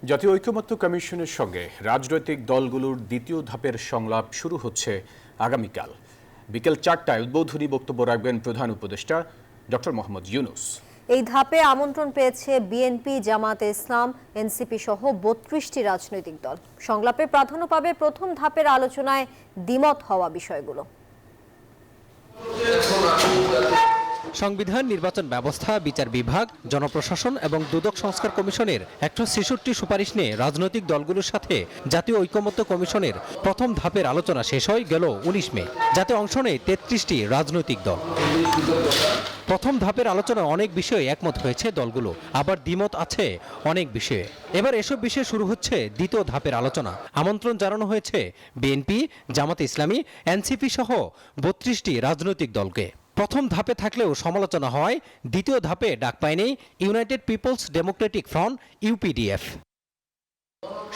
জাতীয় ঐকমত্য কমিশনের সঙ্গে রাজনৈতিক দলগুলোর দ্বিতীয় ধাপের সংলাপ শুরু হচ্ছে আগামীকাল বিকেল 4টায় উদ্বোধনী বক্তব্য রাখবেন প্রধান উপদেষ্টা ডক্টর মোহাম্মদ ইউনূস। এই ধাপে আমন্ত্রণ পেয়েছে বিএনপি, জামায়াতে ইসলাম, এনসিপি সহ ৩২টি রাজনৈতিক দল। সংলাপে প্রাধান্য পাবে প্রথম ধাপের আলোচনায় দ্বিমত হওয়া বিষয়গুলো। সংবিধান, নির্বাচন ব্যবস্থা, বিচার বিভাগ, জনপ্রশাসন এবং দুদক সংস্কার কমিশনের ১৬৬ সুপারিশ নিয়ে রাজনৈতিক দলগুলোর সাথে জাতীয় ঐকমত্য কমিশনের প্রথম ধাপের আলোচনা শেষ হয় গেল ১৯ মে। যাতে অংশ নেয় ৩৩টি রাজনৈতিক দল। প্রথম ধাপের আলোচনায় অনেক বিষয়ে একমত হয়েছে দলগুলো, আবার দ্বিমত আছে অনেক বিষয়ে। এবার এসব বিষয়ে শুরু হচ্ছে দ্বিতীয় ধাপের আলোচনা। আমন্ত্রণ জানানো হয়েছে বিএনপি, জামাতে ইসলামী, এনসিপি সহ ৩২টি রাজনৈতিক দলকে। প্রথম ধাপে থাকলেও সমালোচনা হয় দ্বিতীয় ধাপে ডাক পায়নি United Peoples Democratic Front UPDF.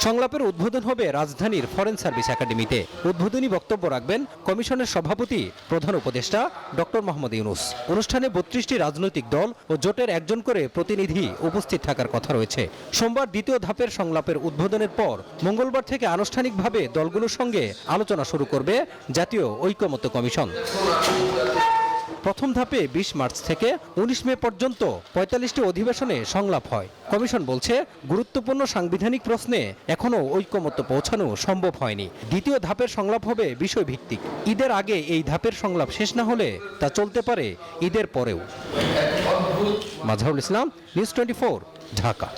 সংলাপের উদ্বোধন হবে রাজধানীর ফরেন সার্ভিস একাডেমিতে। উদ্বোধনী বক্তব্য রাখবেন কমিশনের সভাপতি প্রধান উপদেষ্টা ডক্টর মোহাম্মদ ইউনূস। অনুষ্ঠানে ৩২টি রাজনৈতিক দল ও জোটের একজন করে প্রতিনিধি উপস্থিত থাকার কথা রয়েছে। সোমবার দ্বিতীয় ধাপের সংলাপের উদ্বোধনের পর মঙ্গলবার থেকে আনুষ্ঠানিকভাবে দলগুলোর সঙ্গে আলোচনা শুরু করবে জাতীয় ঐকমত্য কমিশন। প্রথম ধাপে ২০ মার্চ থেকে ১৯ মে পর্যন্ত ৪৫টি অধিবেশনে সংলাপ হয়। কমিশন বলছে, গুরুত্বপূর্ণ সাংবিধানিক প্রশ্নে এখনও ঐকমত্য পৌঁছানো সম্ভব হয়নি। দ্বিতীয় ধাপের সংলাপ হবে বিষয়ভিত্তিক। ঈদের আগে এই ধাপের সংলাপ শেষ না হলে তা চলতে পারে ঈদের পরেও। মাজহারুল ইসলাম, নিউজ 24, ঢাকা।